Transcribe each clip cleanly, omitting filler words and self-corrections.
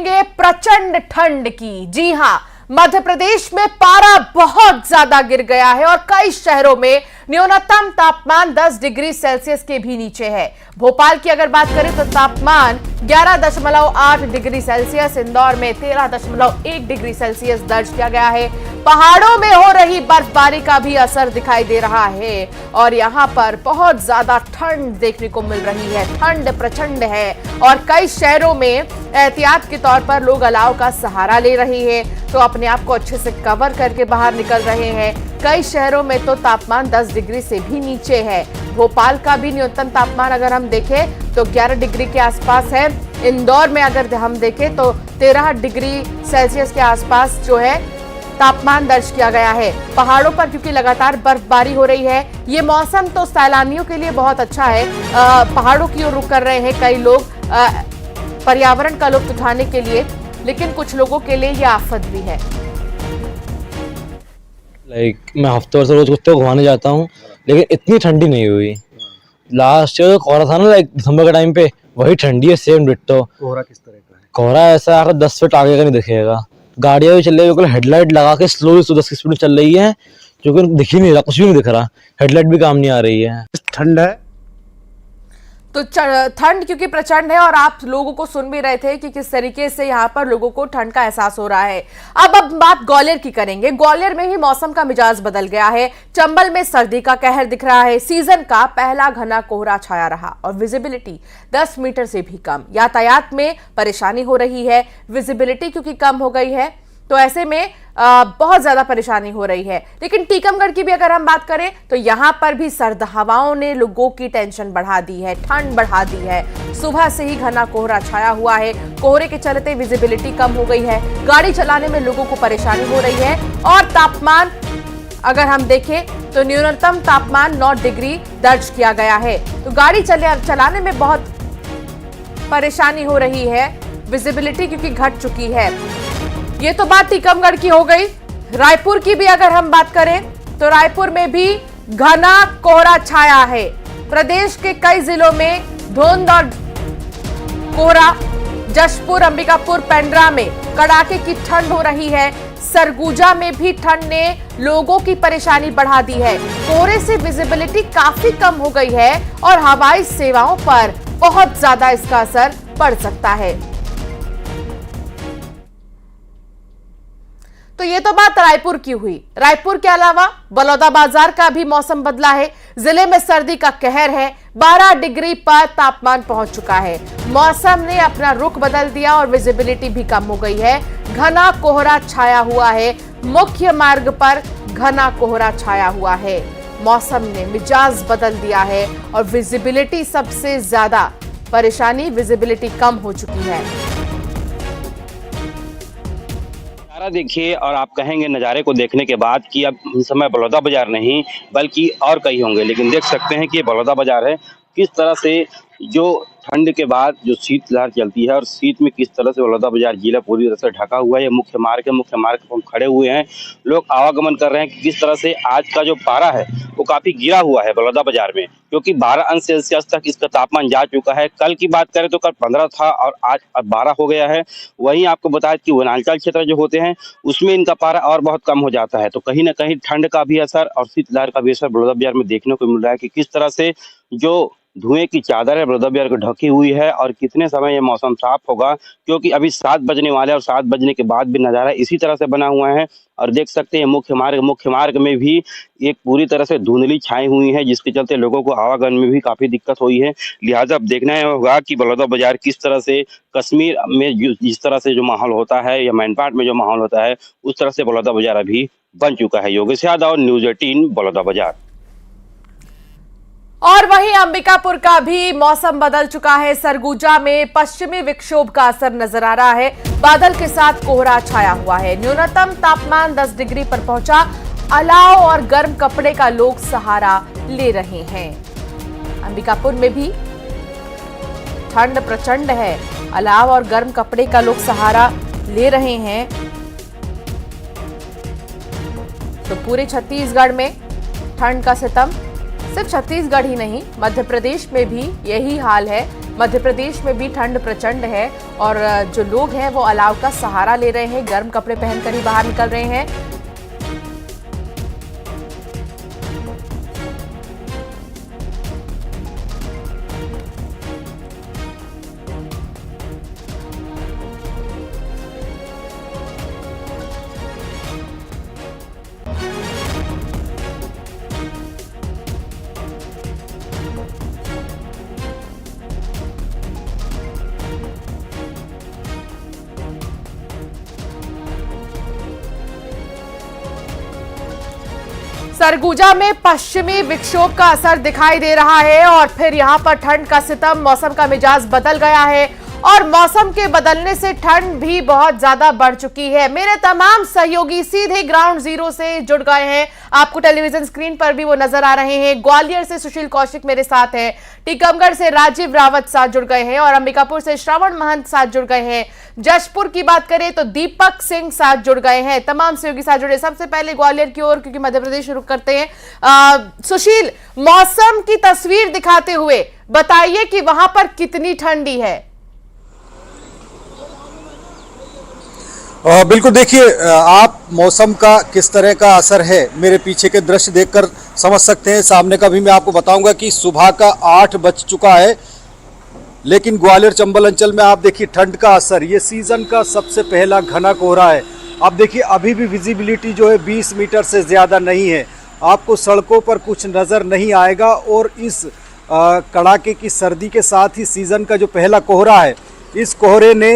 करेंगे प्रचंड ठंड की। जी हां, मध्य प्रदेश में पारा बहुत ज्यादा गिर गया है और कई शहरों में न्यूनतम तापमान 10 डिग्री सेल्सियस के भी नीचे है। भोपाल की अगर बात करें तो तापमान 11.8 डिग्री सेल्सियस, इंदौर में 13.1 डिग्री सेल्सियस दर्ज किया गया है। पहाड़ों में हो रही बर्फबारी का भी असर दिखाई दे रहा है और यहां पर बहुत ज्यादा ठंड देखने को मिल रही है। ठंड प्रचंड है और कई शहरों में एहतियात के तौर पर लोग अलाव का सहारा ले रहे हैं, तो अपने आप को अच्छे से कवर करके बाहर निकल रहे हैं। कई शहरों में तो तापमान 10 डिग्री से भी नीचे है। भोपाल का भी न्यूनतम तापमान अगर हम देखें तो 11 डिग्री के आसपास है। इंदौर में अगर हम देखें तो 13 डिग्री सेल्सियस के आसपास जो है तापमान दर्ज किया गया है। पहाड़ों पर क्योंकि लगातार बर्फबारी हो रही है, ये मौसम तो सैलानियों के लिए बहुत अच्छा है। पहाड़ों की ओर रुख कर रहे हैं कई लोग पर्यावरण का लुत्फ उठाने के लिए, लेकिन कुछ लोगों के लिए ये आफत भी है। मैं हफ्ते भर से रोज कुत्ते को घुमाने जाता हूँ, लेकिन इतनी ठंडी नहीं हुई। लास्ट ईयर कोहरा था ना, दिसंबर के टाइम पे, वही ठंडी है सेम डिट्टो। कोहरा किस तरह का है? कोहरा ऐसा अगर 10 फीट आगे का नहीं दिखेगा। गाड़ियां भी चल रही है, हेडलाइट लगा के स्लोली 10 की स्पीड में चल रही है, जो कि दिख ही नहीं रहा, कुछ भी नहीं दिख रहा, हेडलाइट भी काम नहीं आ रही है। ठंड है तो ठंड क्योंकि प्रचंड है और आप लोगों को सुन भी रहे थे कि किस तरीके से यहाँ पर लोगों को ठंड का एहसास हो रहा है। अब बात ग्वालियर की करेंगे। ग्वालियर में ही मौसम का मिजाज बदल गया है। चंबल में सर्दी का कहर दिख रहा है। सीजन का पहला घना कोहरा छाया रहा और विजिबिलिटी 10 मीटर से भी कम। यातायात में परेशानी हो रही है। विजिबिलिटी क्योंकि कम हो गई है तो ऐसे में बहुत ज्यादा परेशानी हो रही है। लेकिन टीकमगढ़ की भी अगर हम बात करें तो यहां पर भी सर्द हवाओं ने लोगों की टेंशन बढ़ा दी है, ठंड बढ़ा दी है। सुबह से ही घना कोहरा छाया हुआ है। कोहरे के चलते विजिबिलिटी कम हो गई है। गाड़ी चलाने में लोगों को परेशानी हो रही है और तापमान अगर हम देखें तो न्यूनतम तापमान 9 डिग्री दर्ज किया गया है। तो गाड़ी चलाने में बहुत परेशानी हो रही है। विजिबिलिटी क्योंकि घट चुकी है। ये तो बात टीकमगढ़ की हो गई। रायपुर की भी अगर हम बात करें तो रायपुर में भी घना कोहरा छाया है। प्रदेश के कई जिलों में धुंध और कोहरा। जशपुर, अंबिकापुर, पेंड्रा में कड़ाके की ठंड हो रही है। सरगुजा में भी ठंड ने लोगों की परेशानी बढ़ा दी है। कोहरे से विजिबिलिटी काफी कम हो गई है और हवाई सेवाओं पर बहुत ज्यादा इसका असर पड़ सकता है। तो ये तो बात रायपुर की हुई। रायपुर के अलावा बलौदाबाजार का भी मौसम बदला है। जिले में सर्दी का कहर है। 12 डिग्री पर तापमान पहुंच चुका है। मौसम ने अपना रुख बदल दिया और विजिबिलिटी भी कम हो गई है। घना कोहरा छाया हुआ है। मुख्य मार्ग पर घना कोहरा छाया हुआ है। मौसम ने मिजाज बदल दिया है और विजिबिलिटी सबसे ज्यादा परेशानी, विजिबिलिटी कम हो चुकी है। देखिए और आप कहेंगे नज़ारे को देखने के बाद कि अब इस समय बलौदा बाजार नहीं बल्कि और कई होंगे, लेकिन देख सकते हैं कि ये बलौदा बाजार है। किस तरह से जो ठंड के बाद जो शीतलहर चलती है और शीत में किस तरह से बलौदा बाजार जिला पूरी तरह से ढका हुआ है। ये मुख्य मार्ग है, मुख्य मार्ग पर हम खड़े हुए हैं। लोग आवागमन कर रहे हैं कि किस तरह से आज का जो पारा है वो काफ़ी गिरा हुआ है बलौदा बाजार में, क्योंकि 12 अंश सेल्सियस तक इसका तापमान जा चुका है। कल की बात करें तो कल 15 था और आज अब 12 हो गया है। वहीं आपको बताया कि वनांचल क्षेत्र जो होते हैं उसमें इनका पारा और बहुत कम हो जाता है। तो कहीं ना कहीं ठंड का भी असर और शीतलहर का भी असर बलौदा बाजार में देखने को मिल रहा है कि किस तरह से जो धुएं की चादर है बलौदा बाजार को ढकी हुई है और कितने समय ये मौसम साफ होगा, क्योंकि अभी 7 बजने वाले और 7 बजने के बाद भी नज़ारा इसी तरह से बना हुआ है। और देख सकते हैं मुख्य मार्ग में भी एक पूरी तरह से धुंधली छाई हुई है, जिसके चलते लोगों को आवागमन में भी काफ़ी दिक्कत हुई है। लिहाजा अब देखना होगा कि बलौदा बाजार किस तरह से कश्मीर में जिस तरह से जो माहौल होता है या मैनपाट में जो माहौल होता है उस तरह से बलौदा बाजार अभी बन चुका है। योगेश यादव, न्यूज़ 18, बलौदा बाजार। और वहीं अंबिकापुर का भी मौसम बदल चुका है। सरगुजा में पश्चिमी विक्षोभ का असर नजर आ रहा है। बादल के साथ कोहरा छाया हुआ है। न्यूनतम तापमान 10 डिग्री पर पहुंचा। अलाव और गर्म कपड़े का लोग सहारा ले रहे हैं। अंबिकापुर में भी ठंड प्रचंड है। अलाव और गर्म कपड़े का लोग सहारा ले रहे हैं। तो पूरे छत्तीसगढ़ में ठंड का सितम। सिर्फ छत्तीसगढ़ ही नहीं, मध्य प्रदेश में भी यही हाल है। मध्य प्रदेश में भी ठंड प्रचंड है और जो लोग हैं वो अलाव का सहारा ले रहे हैं, गर्म कपड़े पहनकर ही बाहर निकल रहे हैं। सरगुजा में पश्चिमी विक्षोभ का असर दिखाई दे रहा है और फिर यहां पर ठंड का सितम, मौसम का मिजाज बदल गया है और मौसम के बदलने से ठंड भी बहुत ज्यादा बढ़ चुकी है। मेरे तमाम सहयोगी सीधे ग्राउंड जीरो से जुड़ गए हैं, आपको टेलीविजन स्क्रीन पर भी वो नजर आ रहे हैं। ग्वालियर से सुशील कौशिक मेरे साथ हैं, टीकमगढ़ से राजीव रावत साथ जुड़ गए हैं और अंबिकापुर से श्रवण महंत साथ जुड़ गए हैं। जशपुर की बात करें तो दीपक सिंह साथ जुड़ गए हैं। तमाम सहयोगी साथ जुड़े। सबसे पहले ग्वालियर की ओर, क्योंकि मध्य प्रदेश रुक करते हैं। सुशील, मौसम की तस्वीर दिखाते हुए बताइए कि वहां पर कितनी ठंडी है। बिल्कुल, देखिए आप मौसम का किस तरह का असर है मेरे पीछे के दृश्य देखकर समझ सकते हैं। सामने का भी मैं आपको बताऊंगा कि सुबह का 8 बज चुका है, लेकिन ग्वालियर चंबल अंचल में आप देखिए ठंड का असर, ये सीजन का सबसे पहला घना कोहरा है। आप देखिए अभी भी विजिबिलिटी जो है 20 मीटर से ज़्यादा नहीं है, आपको सड़कों पर कुछ नज़र नहीं आएगा। और इस कड़ाके की सर्दी के साथ ही सीज़न का जो पहला कोहरा है, इस कोहरे ने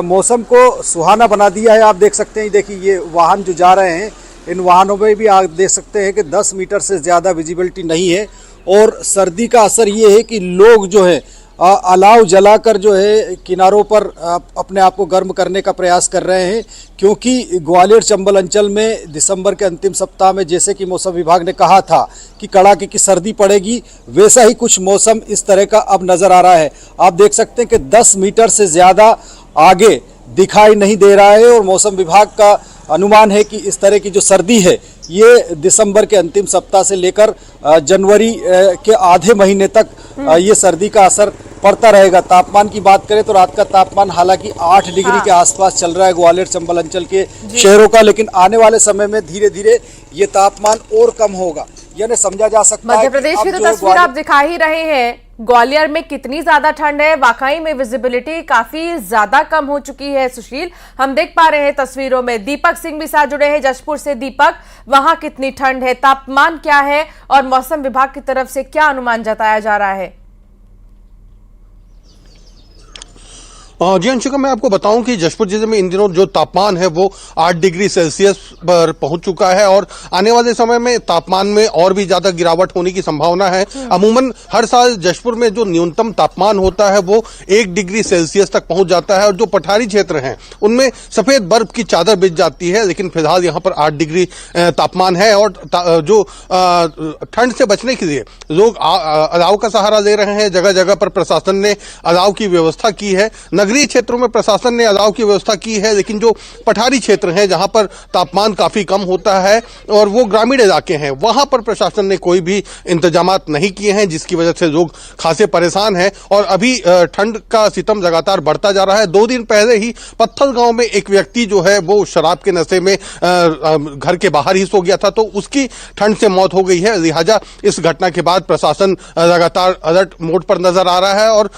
मौसम को सुहाना बना दिया है। आप देख सकते हैं, देखिए ये वाहन जो जा रहे हैं, इन वाहनों में भी आप देख सकते हैं कि 10 मीटर से ज़्यादा विजिबिलिटी नहीं है। और सर्दी का असर ये है कि लोग जो है अलाव जलाकर जो है किनारों पर अपने आप को गर्म करने का प्रयास कर रहे हैं, क्योंकि ग्वालियर चंबल अंचल में दिसंबर के अंतिम सप्ताह में जैसे कि मौसम विभाग ने कहा था कि कड़ाके की सर्दी पड़ेगी, वैसा ही कुछ मौसम इस तरह का अब नज़र आ रहा है। आप देख सकते हैं कि 10 मीटर से ज़्यादा आगे दिखाई नहीं दे रहा है और मौसम विभाग का अनुमान है कि इस तरह की जो सर्दी है ये दिसंबर के अंतिम सप्ताह से लेकर जनवरी के आधे महीने तक ये सर्दी का असर पड़ता रहेगा। तापमान की बात करें तो रात का तापमान हालांकि 8 डिग्री के आसपास चल रहा है ग्वालियर चंबल अंचल के शहरों का, लेकिन आने वाले समय में धीरे धीरे ये तापमान और कम होगा, यानी समझा जा सकता है। मध्य प्रदेश की तो तस्वीर आप दिखा ही रहे हैं, ग्वालियर में कितनी ज्यादा ठंड है। वाकई में विजिबिलिटी काफी ज्यादा कम हो चुकी है। सुशील, हम देख पा रहे हैं तस्वीरों में। दीपक सिंह भी साथ जुड़े हैं जशपुर से। दीपक, वहां कितनी ठंड है, तापमान क्या है और मौसम विभाग की तरफ से क्या अनुमान जताया जा रहा है? जी अंशिका, मैं आपको बताऊं कि जशपुर जिले में इन दिनों जो तापमान है वो 8 डिग्री सेल्सियस पर पहुंच चुका है और आने वाले समय में तापमान में और भी ज्यादा गिरावट होने की संभावना है। अमूमन हर साल जशपुर में जो न्यूनतम तापमान होता है वो 1 डिग्री सेल्सियस तक पहुंच जाता है और जो पठारी क्षेत्र हैं उनमें सफेद बर्फ की चादर बिछ जाती है, लेकिन फिलहाल यहाँ पर 8 डिग्री तापमान है। और जो ठंड से बचने के लिए लोग अलाव का सहारा ले रहे हैं। जगह जगह पर प्रशासन ने अलाव की व्यवस्था की है। नगरीय क्षेत्रों में प्रशासन ने अलाव की व्यवस्था की है, लेकिन जो पठारी क्षेत्र हैं जहां पर तापमान काफी कम होता है और वो ग्रामीण इलाके हैं, वहां पर प्रशासन ने कोई भी इंतजामात नहीं किए हैं, जिसकी वजह से लोग खासे परेशान हैं। और अभी ठंड का सितम लगातार बढ़ता जा रहा है। 2 दिन पहले ही पत्थल गांव में एक व्यक्ति जो है वो शराब के नशे में घर के बाहर ही सो गया था, तो उसकी ठंड से मौत हो गई है। लिहाजा इस घटना के बाद प्रशासन लगातार अलर्ट मोड पर नजर आ रहा है और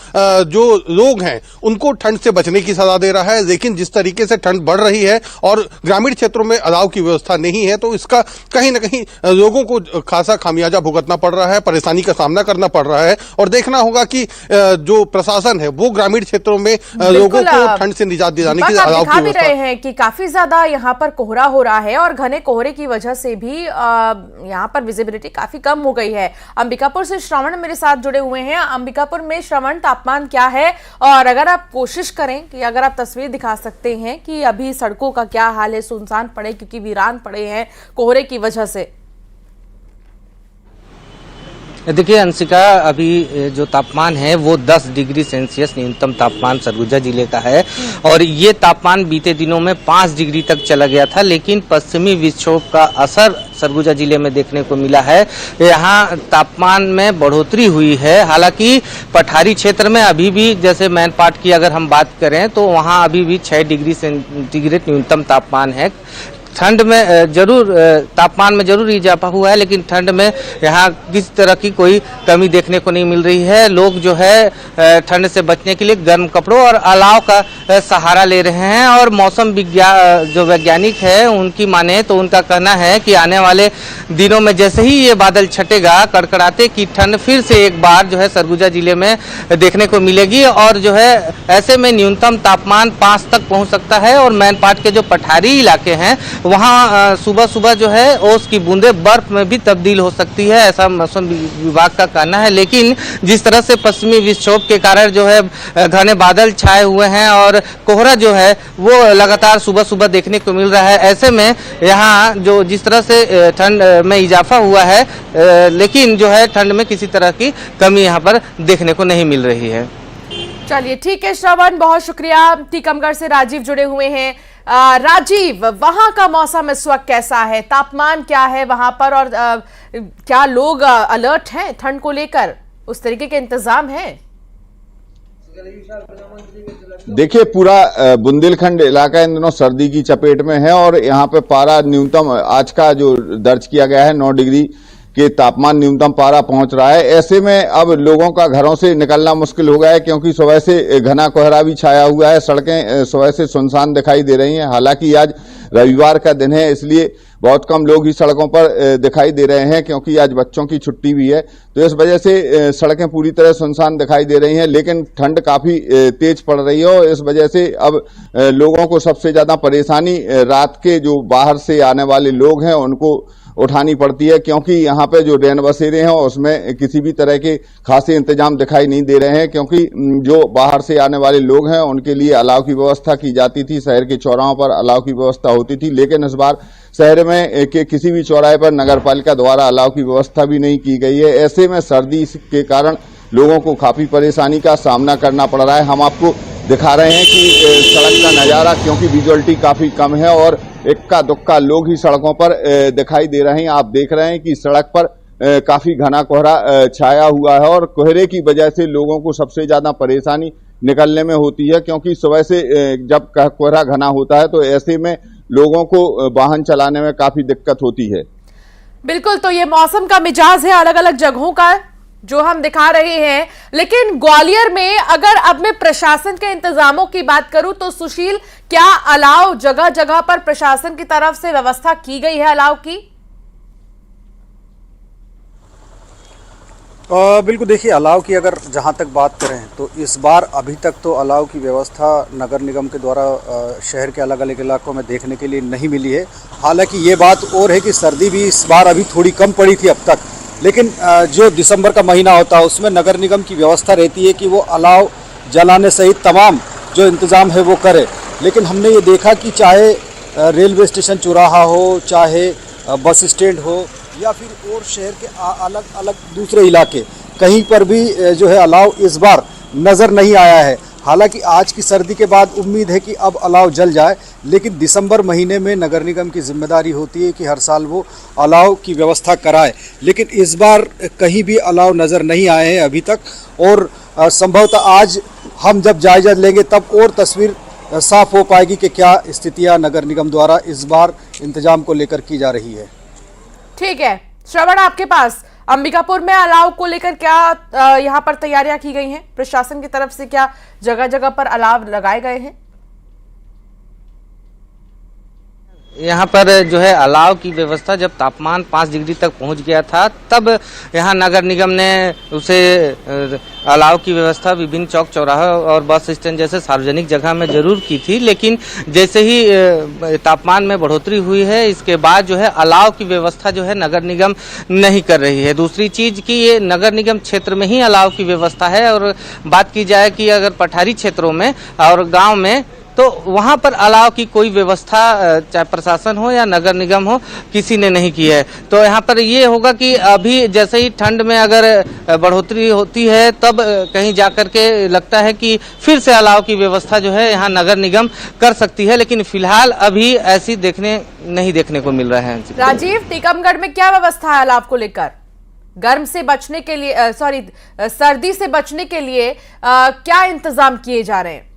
जो लोग हैं उनको ठंड से बचने की सलाह दे रहा है। लेकिन जिस तरीके से ठंड बढ़ रही है और ग्रामीण क्षेत्रों में अलाव की व्यवस्था नहीं है, तो इसका कहीं ना कहीं लोगों को खासा खामियाजा भुगतना पड़ रहा है, परेशानी का सामना करना पड़ रहा है। और देखना होगा कि जो प्रशासन है वो ग्रामीण क्षेत्रों में लोगों को ठंड से निजात दिलाने के लिए अलाव की व्यवस्था रहे हैं कि काफी ज्यादा यहाँ पर कोहरा हो रहा है और घने कोहरे की वजह से भी यहाँ पर विजिबिलिटी काफी कम हो गई है। अंबिकापुर से श्रवण मेरे साथ जुड़े हुए हैं। अंबिकापुर में श्रवण, तापमान क्या है और अगर आप कोशिश करें कि अगर आप तस्वीर दिखा सकते हैं कि अभी सड़कों का क्या हाल है, सुनसान पड़े क्योंकि वीरान पड़े हैं कोहरे की वजह से। देखिए अंशिका, अभी जो तापमान है वो 10 डिग्री सेल्सियस न्यूनतम तापमान सरगुजा जिले का है और ये तापमान बीते दिनों में 5 डिग्री तक चला गया था, लेकिन पश्चिमी विक्षोभ का असर सरगुजा जिले में देखने को मिला है। यहाँ तापमान में बढ़ोतरी हुई है। हालांकि पठारी क्षेत्र में अभी भी, जैसे मैनपाट की अगर हम बात करें तो वहाँ अभी भी 6 डिग्री सेंटीग्रेड न्यूनतम तापमान है। ठंड में जरूर तापमान में जरूर इजाफा हुआ है, लेकिन ठंड में यहाँ किसी तरह की कोई कमी देखने को नहीं मिल रही है। लोग जो है ठंड से बचने के लिए गर्म कपड़ों और अलाव का सहारा ले रहे हैं और मौसम जो वैज्ञानिक है उनकी माने तो उनका कहना है कि आने वाले दिनों में जैसे ही ये बादल छटेगा, कड़कड़ाते की ठंड फिर से एक बार जो है सरगुजा जिले में देखने को मिलेगी और जो है ऐसे में न्यूनतम तापमान 5 तक पहुँच सकता है। और मैनपाट के जो पठारी इलाके हैं वहाँ सुबह सुबह जो है ओस की बूंदें बर्फ में भी तब्दील हो सकती है, ऐसा मौसम विभाग का कहना है। लेकिन जिस तरह से पश्चिमी विक्षोभ के कारण जो है घने बादल छाए हुए हैं और कोहरा जो है वो लगातार सुबह सुबह देखने को मिल रहा है, ऐसे में यहाँ जो जिस तरह से ठंड में इजाफा हुआ है, लेकिन जो है ठंड में किसी तरह की कमी यहाँ पर देखने को नहीं मिल रही है। चलिए ठीक है श्रवण, बहुत शुक्रिया। टीकमगढ़ से राजीव जुड़े हुए हैं। राजीव, वहां का मौसम इस वक्त कैसा है, तापमान क्या है वहां पर और क्या लोग अलर्ट हैं ठंड को लेकर, उस तरीके के इंतजाम है? देखिए, पूरा बुंदेलखंड इलाका इन दिनों सर्दी की चपेट में है और यहाँ पे पारा न्यूनतम आज का जो दर्ज किया गया है 9 डिग्री के तापमान न्यूनतम पारा पहुंच रहा है। ऐसे में अब लोगों का घरों से निकलना मुश्किल हो गया है, क्योंकि सुबह से घना कोहरा भी छाया हुआ है। सड़कें सुबह से सुनसान दिखाई दे रही हैं। हालांकि आज रविवार का दिन है, इसलिए बहुत कम लोग ही सड़कों पर दिखाई दे रहे हैं, क्योंकि आज बच्चों की छुट्टी भी है। तो इस वजह से सड़कें पूरी तरह सुनसान दिखाई दे रही हैं, लेकिन ठंड काफी तेज पड़ रही है और इस वजह से अब लोगों को सबसे ज्यादा परेशानी रात के जो बाहर से आने वाले लोग हैं उनको उठानी पड़ती है, क्योंकि यहाँ पे जो रैन बसेरे हैं उसमें किसी भी तरह के खासे इंतजाम दिखाई नहीं दे रहे हैं, क्योंकि जो बाहर से आने वाले लोग हैं उनके लिए अलाव की व्यवस्था की जाती थी। शहर के चौराहों पर अलाव की व्यवस्था होती थी, लेकिन इस बार शहर में के किसी भी चौराहे पर नगर पालिका द्वारा अलाव की व्यवस्था भी नहीं की गई है। ऐसे में सर्दी के कारण लोगों को काफी परेशानी का सामना करना पड़ रहा है। हम आपको दिखा रहे हैं कि सड़क का नजारा, क्योंकि विजुअलिटी काफी कम है और इक्का दुक्का लोग ही सड़कों पर दिखाई दे रहे हैं। आप देख रहे हैं कि सड़क पर काफी घना कोहरा छाया हुआ है और कोहरे की वजह से लोगों को सबसे ज्यादा परेशानी निकलने में होती है, क्योंकि सुबह से जब कोहरा घना होता है तो ऐसे में लोगों को वाहन चलाने में काफी दिक्कत होती है। बिल्कुल, तो ये मौसम का मिजाज है अलग अलग जगहों का जो हम दिखा रहे हैं। लेकिन ग्वालियर में अगर अब मैं प्रशासन के इंतजामों की बात करूं तो सुशील, क्या अलाव जगह जगह पर प्रशासन की तरफ से व्यवस्था की गई है अलाव की? बिल्कुल, देखिए अलाव की अगर जहां तक बात करें तो इस बार अभी तक तो अलाव की व्यवस्था नगर निगम के द्वारा शहर के अलग अलग इलाकों में देखने के लिए नहीं मिली है। हालांकि ये बात और है कि सर्दी भी इस बार अभी थोड़ी कम पड़ी थी अब तक, लेकिन जो दिसंबर का महीना होता है उसमें नगर निगम की व्यवस्था रहती है कि वो अलाव जलाने सहित तमाम जो इंतज़ाम है वो करे। लेकिन हमने ये देखा कि चाहे रेलवे स्टेशन चौराहा हो, चाहे बस स्टैंड हो या फिर और शहर के अलग अलग दूसरे इलाके, कहीं पर भी जो है अलाव इस बार नज़र नहीं आया है। हालांकि आज की सर्दी के बाद उम्मीद है कि अब अलाव जल जाए, लेकिन दिसंबर महीने में नगर निगम की जिम्मेदारी होती है कि हर साल वो अलाव की व्यवस्था कराए। लेकिन इस बार कहीं भी अलाव नज़र नहीं आए हैं अभी तक, और संभवतः आज हम जब जायजा लेंगे तब और तस्वीर साफ हो पाएगी कि क्या स्थितियां नगर निगम द्वारा इस बार इंतजाम को लेकर की जा रही है। ठीक है श्रवण, आपके पास अंबिकापुर में अलाव को लेकर क्या यहाँ पर तैयारियां की गई हैं? प्रशासन की तरफ से क्या जगह जगह पर अलाव लगाए गए हैं? यहाँ पर जो है अलाव की व्यवस्था जब तापमान 5 डिग्री तक पहुँच गया था तब यहाँ नगर निगम ने उसे अलाव की व्यवस्था विभिन्न चौक चौराहे और बस स्टैंड जैसे सार्वजनिक जगह में जरूर की थी। लेकिन जैसे ही तापमान में बढ़ोतरी हुई है इसके बाद जो है अलाव की व्यवस्था जो है नगर निगम नहीं कर रही है। दूसरी चीज़ कि ये नगर निगम क्षेत्र में ही अलाव की व्यवस्था है, और बात की जाए कि अगर पठारी क्षेत्रों में और गाँव में तो वहां पर अलाव की कोई व्यवस्था चाहे प्रशासन हो या नगर निगम हो किसी ने नहीं की है। तो यहाँ पर ये होगा कि अभी जैसे ही ठंड में अगर बढ़ोतरी होती है तब कहीं जाकर के लगता है कि फिर से अलाव की व्यवस्था जो है यहाँ नगर निगम कर सकती है, लेकिन फिलहाल अभी ऐसी नहीं देखने को मिल रहा है। राजीव, टीकमगढ़ में क्या व्यवस्था है अलाव को लेकर? गर्म से बचने के लिए सर्दी से बचने के लिए क्या इंतजाम किए जा रहे हैं?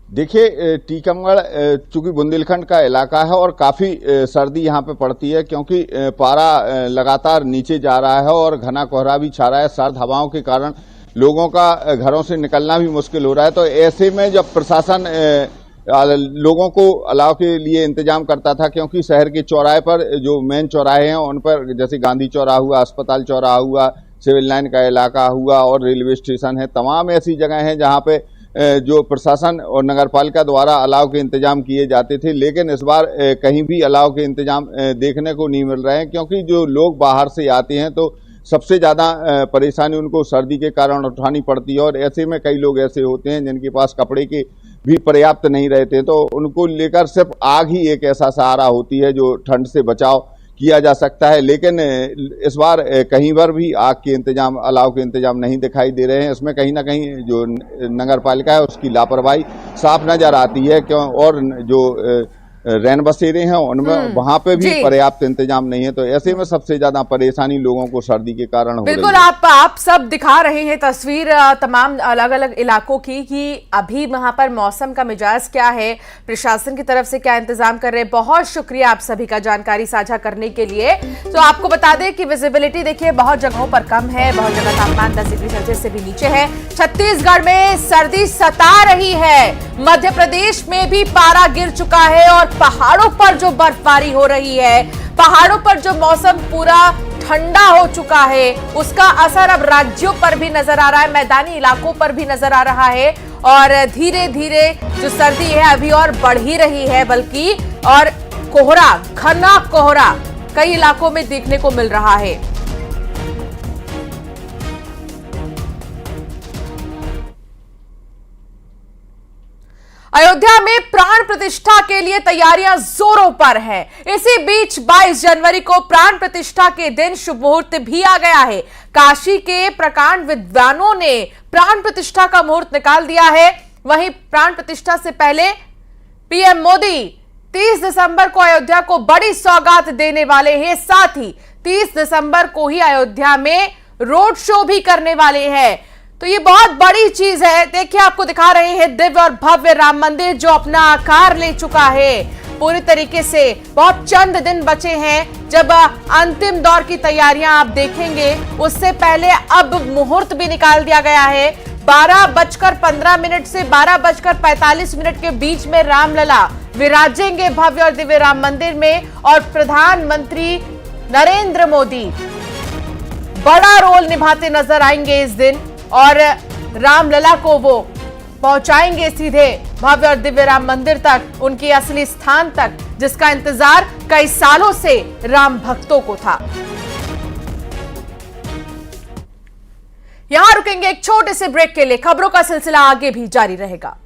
देखिए, टीकमगढ़ चूंकि बुंदेलखंड का इलाका है और काफी सर्दी यहाँ पे पड़ती है, क्योंकि पारा लगातार नीचे जा रहा है और घना कोहरा भी छा रहा है। सर्द हवाओं के कारण लोगों का घरों से निकलना भी मुश्किल हो रहा है। तो ऐसे में जब प्रशासन लोगों को अलाव के लिए इंतजाम करता था, क्योंकि शहर के चौराहे पर जो मेन चौराहे हैं उन पर जैसे गांधी चौराहा हुआ, अस्पताल चौराहा हुआ, सिविल लाइन का इलाका हुआ और रेलवे स्टेशन है, तमाम ऐसी जगह हैं जहां पे जो प्रशासन और नगरपालिका द्वारा अलाव के इंतजाम किए जाते थे। लेकिन इस बार कहीं भी अलाव के इंतजाम देखने को नहीं मिल रहे हैं, क्योंकि जो लोग बाहर से आते हैं तो सबसे ज्यादा परेशानी उनको सर्दी के कारण उठानी पड़ती है। और ऐसे में कई लोग ऐसे होते हैं जिनके पास कपड़े के भी पर्याप्त नहीं रहते, तो उनको लेकर सिर्फ आग ही एक ऐसा सहारा होती है जो ठंड से बचाव किया जा सकता है। लेकिन इस बार कहीं पर भी आग के इंतजाम, अलाव के इंतजाम नहीं दिखाई दे रहे हैं। इसमें कहीं ना कहीं जो नगर पालिका है उसकी लापरवाही साफ नजर आती है, क्यों और जो रैन बसेरे हैं उनमें वहां पे भी पर्याप्त इंतजाम नहीं है। तो ऐसे में सबसे ज्यादा परेशानी लोगों को सर्दी के कारण हो रही है। बिल्कुल, आप सब दिखा रहे हैं तस्वीर तमाम अलग अलग इलाकों की कि अभी वहां पर मौसम का मिजाज क्या है, प्रशासन की तरफ से क्या इंतजाम कर रहे हैं। बहुत शुक्रिया आप सभी का जानकारी साझा करने के लिए। तो आपको बता दें कि विजिबिलिटी देखिए बहुत जगहों पर कम है, बहुत जगह तापमान 10 डिग्री सेल्सियस से भी नीचे है। छत्तीसगढ़ में सर्दी सता रही है, मध्य प्रदेश में भी पारा गिर चुका है और पहाड़ों पर जो बर्फबारी हो रही है, पहाड़ों पर जो मौसम पूरा ठंडा हो चुका है, उसका असर अब राज्यों पर भी नजर आ रहा है, मैदानी इलाकों पर भी नजर आ रहा है। और धीरे धीरे जो सर्दी है अभी और बढ़ ही रही है, बल्कि और कोहरा, घना कोहरा कई इलाकों में देखने को मिल रहा है। अयोध्या में प्राण प्रतिष्ठा के लिए तैयारियां जोरों पर हैं। इसी बीच 22 जनवरी को प्राण प्रतिष्ठा के दिन शुभ मुहूर्त भी आ गया है। काशी के प्रकांड विद्वानों ने प्राण प्रतिष्ठा का मुहूर्त निकाल दिया है। वहीं प्राण प्रतिष्ठा से पहले पीएम मोदी 30 दिसंबर को अयोध्या को बड़ी सौगात देने वाले हैं। साथ ही 30 दिसंबर को ही अयोध्या में रोड शो भी करने वाले हैं। तो ये बहुत बड़ी चीज है। देखिए, आपको दिखा रहे हैं दिव्य और भव्य राम मंदिर जो अपना आकार ले चुका है पूरी तरीके से। बहुत चंद दिन बचे हैं जब अंतिम दौर की तैयारियां आप देखेंगे। उससे पहले अब मुहूर्त भी निकाल दिया गया है। 12:15 से 12:45 के बीच में रामलला विराजेंगे भव्य और दिव्य राम मंदिर में। और प्रधानमंत्री नरेंद्र मोदी बड़ा रोल निभाते नजर आएंगे इस दिन और रामलला को वो पहुंचाएंगे सीधे भव्य और दिव्य राम मंदिर तक, उनके असली स्थान तक, जिसका इंतजार कई सालों से राम भक्तों को था। यहां रुकेंगे एक छोटे से ब्रेक के लिए। खबरों का सिलसिला आगे भी जारी रहेगा।